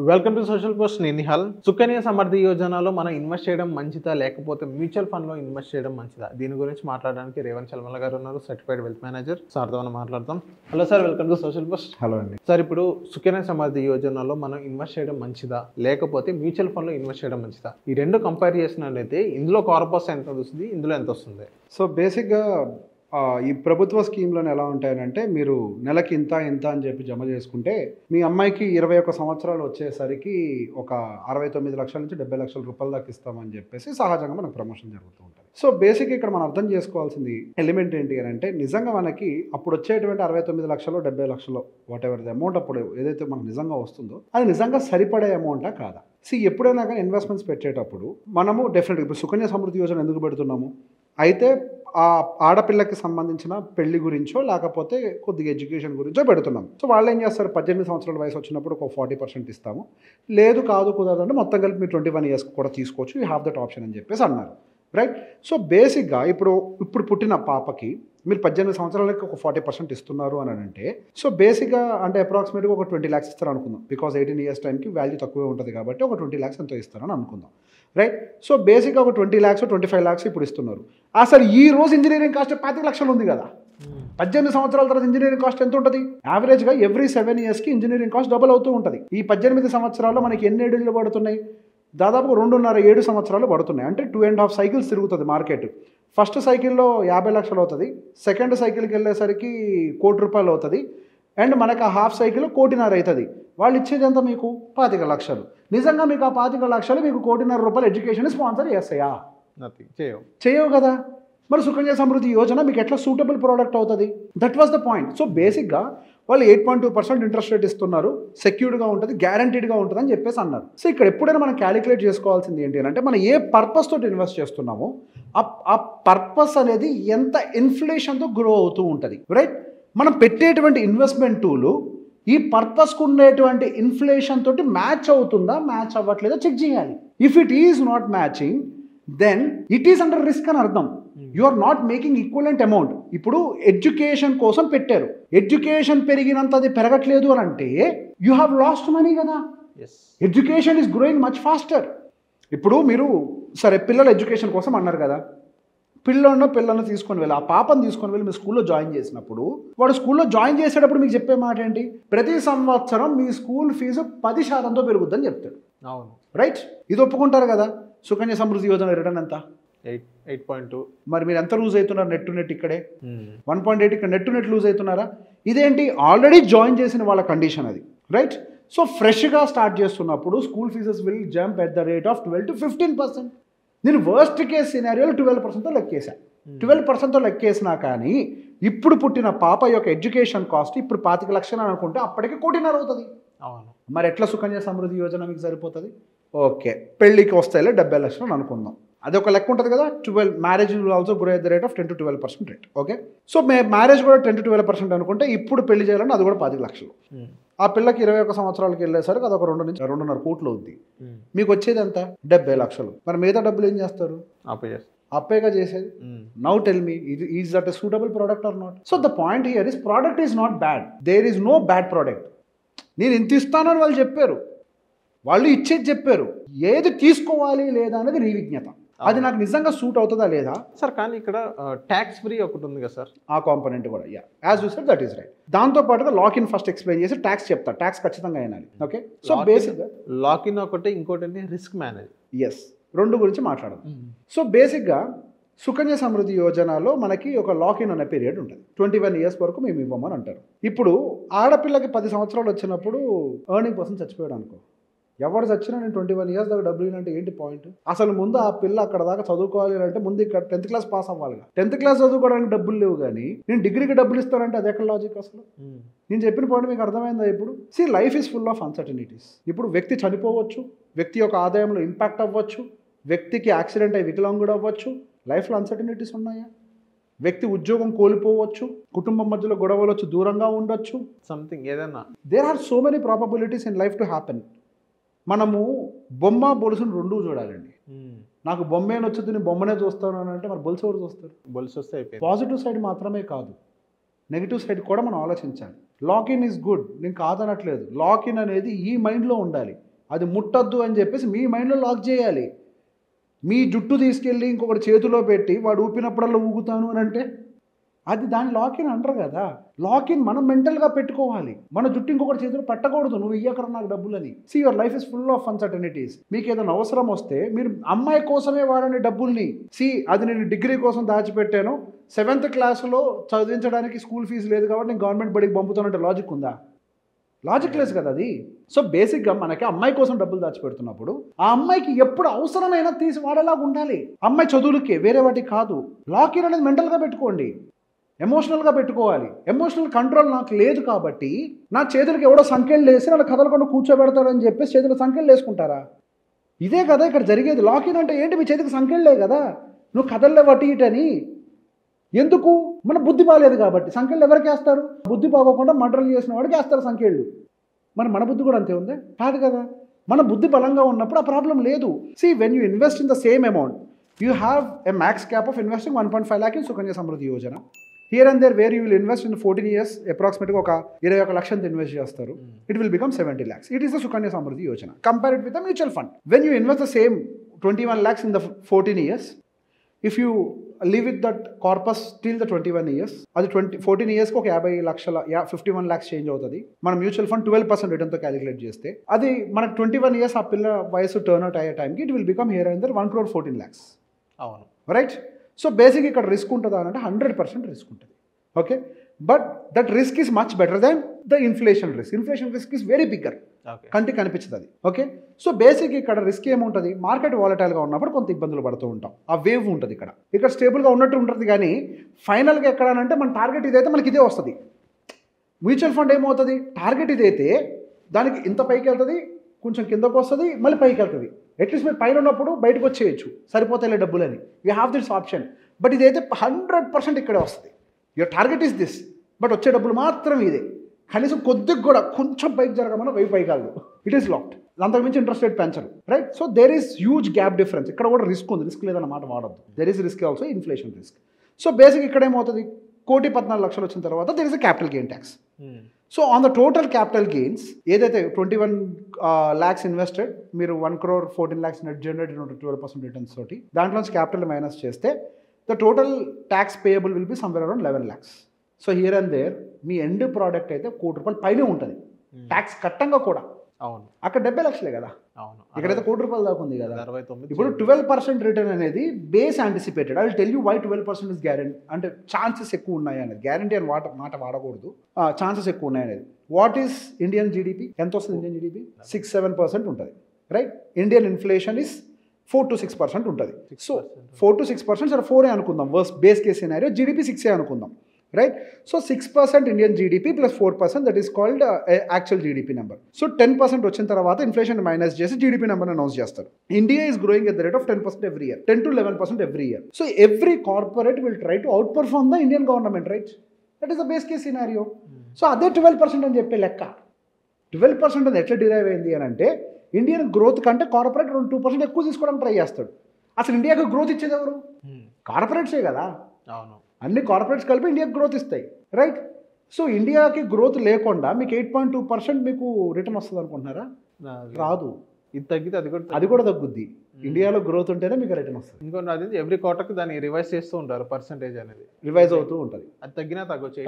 Welcome to social post. నేను నిహాల్. సుకన్య సమృద్ధి యోజనలో మనం ఇన్వెస్ట్ చేయడం మంచిదా లేకపోతే మ్యూచువల్ ఫండ్లో ఇన్వెస్ట్ చేయడం మంచిదా, దీని గురించి మాట్లాడడానికి రేవంత్ చల్మల గారు ఉన్నారు, సర్టిఫైడ్ వెల్త్ మేనేజర్. సార్తో మనం మాట్లాడతాం. Hello sir, welcome to social post. Hello అండి సార్, ఇప్పుడు సుకన్య సమృద్ధి యోజనలో మనం ఇన్వెస్ట్ చేయడం మంచిదా లేకపోతే మ్యూచువల్ ఫండ్లో ఇన్వెస్ట్ చేయడం మంచిదా, ఈ రెండు కంపేర్ చేసినట్లయితే ఇందులో కార్పస్ ఎంత వస్తుంది, ఇందులో ఎంత వస్తుంది? సో బేసిక్గా ఈ ప్రభుత్వ స్కీమ్లను ఎలా ఉంటాయనంటే, మీరు నెలకి ఇంత అని చెప్పి జమ చేసుకుంటే మీ అమ్మాయికి 21 సంవత్సరాలు వచ్చేసరికి ఒక 69 లక్షల నుంచి 70 లక్షల రూపాయల దాకా ఇస్తామని చెప్పేసి సహజంగా మనకు ప్రమోషన్ జరుగుతూ ఉంటుంది. సో బేసిక్ ఇక్కడ మనం అర్థం చేసుకోవాల్సింది ఎలిమెంట్ ఏంటి అని అంటే, నిజంగా మనకి అప్పుడు వచ్చేటువంటి 69 లక్షలు 70 లక్షలు వాట్ ఎవర్ ది అమౌంట్ అప్పుడు ఏదైతే మనకు నిజంగా వస్తుందో అది నిజంగా సరిపడే అమౌంటా కాదా? ఎప్పుడైనా కానీ ఇన్వెస్ట్మెంట్స్ పెట్టేటప్పుడు మనము డెఫినెట్గా ఇప్పుడు సుకన్య సమృద్ధి యోజన ఎందుకు పెడుతున్నాము అయితే ఆ ఆడపిల్లకి సంబంధించిన పెళ్లి గురించో లేకపోతే కొద్దిగా ఎడ్యుకేషన్ గురించో పెడుతున్నాం. సో వాళ్ళు ఏం చేస్తారు, 18 సంవత్సరాల వయసు వచ్చినప్పుడు ఒక 40% ఇస్తాము, లేదు కాదు కుదరదంటే మొత్తం కలిపి మీరు 21 ఇయర్స్ కూడా తీసుకోవచ్చు, యూ హ్యావ్ దట్ ఆప్షన్ అని చెప్పేసి అన్నారు, రైట్? సో బేసిక్గా ఇప్పుడు పుట్టిన పాపకి మీరు 18 సంవత్సరాలకి ఒక 40% ఇస్తున్నారు అని అంటే, సో బేసిక్గా అంటే అప్రాక్సిమేట్గా ఒక 20 lakhs ఇస్తారు అనుకుందాం. బికాస్ 18 years టైంకి వాల్యూ తక్కువే ఉంటుంది కాబట్టి ఒక 20 lakhs ఎంతో ఇస్తారని అనుకుందాం, రైట్? సో బేసిక్గా ఒక 20 lakhs 25 lakhs ఇప్పుడు ఇస్తున్నారు. అసలు ఈ రోజు ఇంజనీరింగ్ కాస్ట్ 25 లక్షలు ఉంది కదా. 18 సంవత్సరాల తర్వాత ఇంజనీరింగ్ కాస్ట్ ఎంత ఉంటుంది? యావరేజ్గా ఎవ్రీ 7 yearsకి ఇంజనీరింగ్ కాస్ట్ డబుల్ అవుతూ ఉంటుంది. ఈ 18 సంవత్సరాల్లో మనకి ఎన్ని ఏళ్ళు పడుతున్నాయి? దాదాపు 2.5-7 సంవత్సరాలు పడుతున్నాయి. అంటే 2.5 cycles తిరుగుతుంది మార్కెట్. ఫస్ట్ సైకిల్లో 50 లక్షలు అవుతుంది, సెకండ్ సైకిల్కి వెళ్ళేసరికి 1 కోటి రూపాయలు అవుతుంది, అండ్ మనకు ఆ హాఫ్ సైకిల్ 1.5 కోటి అవుతుంది. వాళ్ళు ఇచ్చేది ఎంత మీకు? 25 లక్షలు. నిజంగా మీకు ఆ 25 లక్షలు మీకు 1.5 కోటి రూపాయలు ఎడ్యుకేషన్ స్పాన్సర్ చేస్తాయా? చేయవు కదా. మరి సుకన్య సమృద్ధి యోజన మీకు ఎట్లా సూటబుల్ ప్రోడక్ట్ అవుతుంది? That was the point. So బేసిక్గా వాళ్ళు 8.2% ఇంట్రెస్ట్ రేట్ ఇస్తున్నారు, సెక్యూర్డ్గా ఉంటుంది, గ్యారంటీడ్గా ఉంటుంది అని చెప్పేసి అన్నారు. సో ఇక్కడ ఎప్పుడైనా మనం క్యాలిక్యులేట్ చేసుకోవాల్సింది ఏంటి అంటే, మనం ఏ పర్పస్ తోటి ఇన్వెస్ట్ చేస్తున్నామో ఆ పర్పస్ అనేది ఎంత ఇన్ఫ్లేషన్తో గ్రో అవుతూ ఉంటుంది, రైట్? మనం పెట్టేటువంటి ఇన్వెస్ట్మెంట్ టూలు ఈ పర్పస్కు ఉండేటువంటి ఇన్ఫ్లేషన్ తోటి మ్యాచ్ అవుతుందా, మ్యాచ్ అవ్వట్లేదో చెక్ చేయాలి. If it is not matching then it is under risk అని అర్థం. You are not making equivalent amount. ఇప్పుడు ఎడ్యుకేషన్ కోసం పెట్టారు, ఎడ్యుకేషన్ పెరిగినంత అది పెరగట్లేదు అని అంటే యూ హ్యావ్ లాస్ట్ మనీ కదా. Education is growing much faster. ఇప్పుడు మీరు సరే పిల్లల ఎడ్యుకేషన్ కోసం అన్నారు కదా, పిల్లలను తీసుకొని వెళ్ళి ఆ పాపను తీసుకొని వెళ్ళి మీ స్కూల్లో జాయిన్ చేసినప్పుడు వాడు స్కూల్లో జాయిన్ చేసేటప్పుడు మీకు చెప్పే మాట ఏంటి? ప్రతి సంవత్సరం మీ స్కూల్ ఫీజు 10% పెరుగుద్దని చెప్తాడు. అవును, రైట్? ఇది ఒప్పుకుంటారు కదా. సుకన్య సమృద్ధి యోజన రిటర్న్ ఎంత? 8.2. మరి మీరు ఎంత లూజ్ అవుతున్నారు? నెట్ టు నెట్ ఇక్కడే 1.8, ఇక్కడ నెట్ టు నెట్ లూజ్ అవుతున్నారా? ఇదేంటి? ఆల్రెడీ జాయిన్ చేసిన వాళ్ళ కండిషన్ అది, రైట్? సో ఫ్రెష్గా స్టార్ట్ చేస్తున్నప్పుడు school fees will jump at the rate of 12 to 15%. నేను వర్స్ట్ కేస్ సినారియోలో 12%తో లెక్కేసాను. 12%తో లెక్కేసినా కానీ ఇప్పుడు పుట్టిన పాప యొక్క ఎడ్యుకేషన్ కాస్ట్ ఇప్పుడు 25 లక్షలు అనుకుంటే అప్పటికి 1.5 కోటి అవుతుంది. అవును, మరి ఎట్లా సుకన్య సమృద్ధి యోజన మీకు సరిపోతుంది? ఓకే, పెళ్ళికి వస్తాయిలే 70 లక్షలు అని అనుకుందాం, అది ఒక లెక్క ఉంటుంది కదా. Marriage will also grow at the rate of 10 to 12% rate. Okay, so marriage కూడా 10 to 12% అనుకుంటే ఇప్పుడు పెళ్లి చేయాలంటే అది కూడా 25 లక్షలు. ఆ పిల్లకి 21 సంవత్సరాలకి వెళ్ళేసరికి అది ఒక 2 నుంచి 2.5 కోట్లు అవుద్ది. మీకు వచ్చేది ఎంత? 70 లక్షలు. మరి మిగతా డబ్బులు ఏం చేస్తారు? అప్పేగా చేసేది. Now tell me, is that a suitable product or not? So the point here is product is not bad, there is no bad product. నేను ఇంత ఇస్తానని వాళ్ళు చెప్పారు, వాళ్ళు ఇచ్చేది చెప్పారు, ఏది తీసుకోవాలి లేదా అనేది నీ విజ్ఞత. అది నాకు నిజంగా సూట్ అవుతుందా లేదా సార్? కానీ ఇక్కడ ట్యాక్స్ ఫ్రీ ఒకటి ఉంది కదా సార్, ఆ కాంపోనెంట్ కూడా as you said that is right. దాంతో పాటుగా లాక్ ఇన్ ఫస్ట్ ఎక్స్ప్లెయిన్ చేసి ట్యాక్స్ చెప్తా, ట్యాక్స్ ఖచ్చితంగా అయినాలి. ఓకే, సో బేసిక్గా లాక్ ఇన్ ఒకటి, ఇంకోటి రిస్క్ మేనేజ్. ఎస్, రెండు గురించి మాట్లాడదాం. సో బేసిక్గా సుకన్య సమృద్ధి యోజనలో మనకి ఒక లాక్ ఇన్ అనే పీరియడ్ ఉంటుంది. 21 years వరకు మేము ఇవ్వమని అంటారు. ఇప్పుడు ఆడపిల్లకి 10 సంవత్సరాలు వచ్చినప్పుడు ఎర్నింగ్ పర్సన్ చచ్చిపోయాడు అనుకో, ఎవరు చచ్చినా నేను 21 years దాకా డబ్బులు అంటే ఏంటి పాయింట్? అసలు ముందు ఆ పిల్ల అక్కడ దాకా చదువుకోవాలి అంటే ముందు ఇక్కడ 10th class పాస్ అవ్వాలి. 10th class చదువుకోవడానికి డబ్బులు లేవు, కానీ నేను డిగ్రీకి డబ్బులు ఇస్తానంటే అది ఎక్కడ లాజిక్ అసలు? నేను చెప్పిన పాయింట్ మీకు అర్థమైందా? ఇప్పుడు life is full of uncertainties. ఇప్పుడు వ్యక్తి చనిపోవచ్చు, వ్యక్తి యొక్క ఆదాయంలో ఇంపాక్ట్ అవ్వచ్చు, వ్యక్తికి యాక్సిడెంట్ అయ్యి వికలాంగుడు అవ్వచ్చు. లైఫ్లో అన్సర్టనిటీస్ ఉన్నాయా? వ్యక్తి ఉద్యోగం కోల్పోవచ్చు, కుటుంబం మధ్యలో గొడవలు వచ్చి దూరంగా ఉండొచ్చు, సంథింగ్ ఏదైనా. There are so many probabilities in life to happen. మనము బొమ్మ బొలుసును రెండూ చూడాలండి. నాకు బొమ్మే నచ్చుతుంది, నేను బొమ్మనే చూస్తాను అని అంటే మరి బొలుసు ఎవరు చూస్తారు? బొలుసు వస్తే పాజిటివ్ సైడ్ మాత్రమే కాదు, నెగిటివ్ సైడ్ కూడా మనం ఆలోచించాలి. లాక్ ఇన్ ఈజ్ గుడ్, నేను కాదనట్లేదు. లాక్ ఇన్ అనేది ఈ మైండ్లో ఉండాలి. అది ముట్టద్దు అని చెప్పేసి మీ మైండ్లో లాక్ చేయాలి. మీ జుట్టు తీసుకెళ్ళి ఇంకొకటి చేతిలో పెట్టి వాడు ఊపినప్పుడల్లా ఊగుతాను అని అంటే అది దాని లాకిన్ అంటారు కదా. లాకిన్ మనం మెంటల్గా పెట్టుకోవాలి. మన జుట్టు ఇంకొకటి చేతిలో పెట్టకూడదు, నువ్వు ఇయ్యకరా నాకు డబ్బులని. See your life is full of uncertainties. మీకు ఏదైనా అవసరం వస్తే మీరు అమ్మాయి కోసమే వాడని డబ్బుల్ని, అది నేను డిగ్రీ కోసం దాచిపెట్టాను, 7th క్లాస్లో చదివించడానికి స్కూల్ ఫీజు లేదు కాబట్టి నేను గవర్నమెంట్ బడికి పంపుతానంటే లాజిక్ ఉందా? లాజిక్ లెస్ కదా అది. సో బేసిక్గా మనకి అమ్మాయి కోసం డబ్బులు దాచిపెడుతున్నప్పుడు ఆ అమ్మాయికి ఎప్పుడు అవసరమైనా తీసి వాడేలాగా ఉండాలి. అమ్మాయి చదువులకే, వేరే వాటికి కాదు. లాకిన్ అనేది మెంటల్గా పెట్టుకోండి, ఎమోషనల్గా పెట్టుకోవాలి. ఎమోషనల్ కంట్రోల్ నాకు లేదు కాబట్టి నా చేతులకు ఎవడో సంఖ్యలు వేసి వాళ్ళ కదలకుండా కూర్చోబెడతాడని చెప్పేసి చేతులకు సంఖ్యలు వేసుకుంటారా? ఇదే కదా ఇక్కడ జరిగేది. లాకిన్ అంటే ఏంటి? మీ చేతికి సంఖ్యలే కదా, నువ్వు కదల్లే వట్టి ఇటని. ఎందుకు? మన బుద్ధి బాగాలేదు కాబట్టి. సంఖ్యలు ఎవరికి వేస్తారు? బుద్ధి బాగోకుండా మర్డర్లు చేసిన వాడికి వేస్తారు సంఖ్యలు. మన బుద్ధి కూడా అంతే ఉందే? కాదు కదా. మన బుద్ధి బలంగా ఉన్నప్పుడు ఆ ప్రాబ్లం లేదు. See, when you invest in the same amount, you have a max cap of investing 1.5 lakh in Sukanya Samruddhi Yojana. Here and there where you will invest in 14 years, approximately ఒక 21 లక్షలు invest చేస్తారు, it will become 70 lakhs. It is the Sukanya Samruddhi Yojana. Compare it with a mutual fund. When you invest the same 21 lakhs in the 14 years, if you live with that corpus till the 21 years, అది 14 yearsకి ఒక 50 లక్షల 51 lakhs change అవుతుంది. మన mutual fund 12% రిటర్న్తో calculate చేస్తే అది మనకు 21 years ఆ పిల్ల వయసు టర్న్ అవుట్ అయ్యే టైంకి it will become here and there 1,14 lakhs. అవును, రైట్. సో బేసిక్ ఇక్కడ రిస్క్ ఉంటుందా అంటే 100% రిస్క్ ఉంటుంది. Okay, but that risk is much better than the inflation risk. Inflation risk is very bigger, కంటికి కనిపించదు అది. ఓకే, సో బేసిక్ ఇక్కడ risk ఏముంటుంది? మార్కెట్ వాలటైల్గా ఉన్నప్పుడు కొంత ఇబ్బందులు పడుతూ ఉంటాం. ఆ వేవ్ ఉంటుంది ఇక్కడ స్టేబుల్గా ఉన్నట్టు ఉంటుంది. కానీ ఫైనల్గా ఎక్కడానంటే మన టార్గెట్ ఇదైతే మనకి ఇదే వస్తుంది. మ్యూచువల్ ఫండ్ ఏమవుతుంది? టార్గెట్ ఇదైతే దానికి ఇంత పైకి వెళ్తుంది, కొంచెం కిందకు వస్తుంది, మళ్ళీ పైకి వెళ్తుంది. అట్లీస్ట్ మీరు పైన ఉన్నప్పుడు బయటకు వచ్చేయచ్చు, సరిపోతాయిలే డబ్బులని. You have this option. But ఇదైతే 100% ఇక్కడే వస్తుంది. Your target is this, but వచ్చే డబ్బులు మాత్రం ఇదే. కనీసం కొద్దిగా కూడా కొంచెం పైకి జరగమన్నా వెయ్యి పైకి కాదు, ఇట్ ఈస్ లాక్డ్. అంతకుమించి ఇంట్రెస్ట్ రేట్ పెంచరు. Right. So there is huge gap difference. ఇక్కడ కూడా రిస్క్ ఉంది. రిస్క్ లేదన్న మాట వాడద్దు. There is risk also, inflation risk. So basic ఇక్కడ ఏమవుతుంది? 1,14,00,000 వచ్చిన తర్వాత there is a capital gain tax. So on the total capital gains ఏదైతే 21 lakhs ఇన్వెస్టెడ్, మీరు 1,14 lakhs నెట్ జనరేట్ 12% రిటర్న్స్ తోటి దాంట్లోంచి క్యాపిటల్ మైనస్ చేస్తే the total tax payable will be somewhere around 11 lakhs. So here and there మీ end product అయితే ₹1,00,00,000 పైనే ఉంటుంది tax కట్టంగా కూడా. అవును, అక్కడ 70 లక్షలే కదా. అవును, ఇక్కడైతే ₹1,00,00,000 దాకా ఉంది కదా. 69. ఇప్పుడు 12% రిటర్న్ అనేది base anticipated. I will tell you why 12% is guarantee. అంటే ఛాన్సెస్ ఎక్కువ ఉన్నాయి అనేది. గ్యారంటీ అని మాట వాడకూడదు. ఛాన్సెస్ ఎక్కువ ఉన్నాయి అనేది. What is Indian GDP? ఎంత వస్తుంది ఇండియన్ జీడిపి? 6-7% ఉంటుంది. Right. Indian inflation is 4 to 6% ఉంటుంది. సో 4 to 6%, సరే 4 అనుకుందాం. బేస్ కేస్ సినారియో జీడిపి 6 అనుకుందాం. Right. So 6% Indian GDP plus 4%, that is called actual GDP number. So 10% వచ్చిన తర్వాత ఇన్ఫ్లేషన్ మైనస్ చేసి జీడిపి నెంబర్ అనౌన్స్ చేస్తారు. India is growing at the rate of 10% every year, 10 to 11% every year. So every corporate will try to out perform the Indian government. Right. That is the base case scenario. So అదే 12% అని చెప్పే లెక్క. 12% అది ఎట్లా derive అయింది అని అంటే Indian growth కంటే కార్పొరేట్ 2% ఎక్కువ తీసుకోవడానికి ట్రై చేస్తాడు. అసలు ఇండియాకి గ్రోత్ ఇచ్చేది ఎవరు? కార్పొరేట్సే కదా. అవును, అన్ని కార్పొరేట్స్ కలిపి ఇండియాకి గ్రోత్ ఇస్తాయి. రైట్. సో ఇండియాకి గ్రోత్ లేకుండా మీకు 8.2% మీకు రిటర్న్ వస్తుంది అనుకుంటున్నారా? రాదు. ఇది తగ్గితే అది కూడా తగ్గుద్ది. ఇండియాలో గ్రోత్ ఉంటేనే మీకు రిటర్న్ వస్తుంది. ఇంకోటి అది ఎవ్రీ క్వార్టర్కి దాన్ని రివైజ్ చేస్తూ ఉంటారు. పర్సెంటేజ్ అనేది రివైజ్ అవుతూ ఉంటుంది. అది తగ్గినా తగ్గుతుంది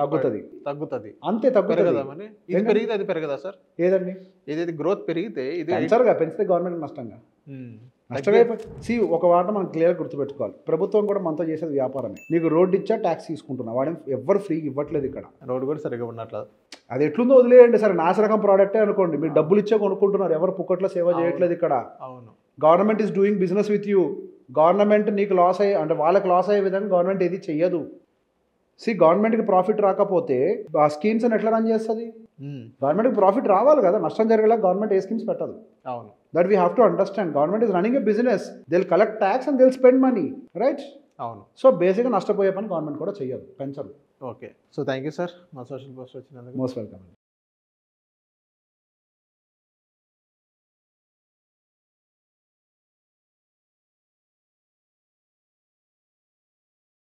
అంతే. తగ్గుతుంది కదా. మరి ఇది పెరిగితే అది పెరగదా సార్? ఏదండి? ఏదైతే గ్రోత్ పెరిగితే ఇది పెంచితే గవర్నమెంట్ నష్టంగా. నష్టమైపోయి ఒక మాట మనం క్లియర్గా గుర్తుపెట్టుకోవాలి. ప్రభుత్వం కూడా మనతో చేసేది వ్యాపారమే. నీకు రోడ్డు ఇచ్చా ట్యాక్స్ తీసుకుంటున్నా, వాడు ఎవ్వరు ఫ్రీగా ఇవ్వట్లేదు. ఇక్కడ రోడ్డు కూడా సరిగ్గా ఉండట్లేదు. అది ఎట్లుందో వదిలేయండి. సరే నాసిరకం ప్రోడక్టే అనుకోండి, మీరు డబ్బులు ఇచ్చే కొనుక్కుంటున్నారు, ఎవరు పుక్కట్లో సేవ చేయట్లేదు ఇక్కడ. అవును, government is doing business with you. Government నీకు లాస్ అయ్యే అంటే వాళ్ళకి లాస్ అయ్యే విధంగా గవర్నమెంట్ ఏది చెయ్యదు. గవర్నమెంట్కి ప్రాఫిట్ రాకపోతే ఆ స్కీమ్స్ అని ఎట్లా రన్ చేస్తుంది? గవర్నమెంట్కి ప్రాఫిట్ రావాలి కదా. నష్టం జరిగేలా గవర్నమెంట్ ఏ స్కీమ్స్ పెట్టదు. అవును, that we have to understand. Government is running a business. They will collect tax and they will spend money. Right. అవును. సో బేసిక్గా నష్టపోయే పని గవర్నమెంట్ కూడా చెయ్యదు, పెంచదు. Okay. So thank you sir, మా సోషల్ పోస్ట్ వచ్చినందుకు. Most welcome.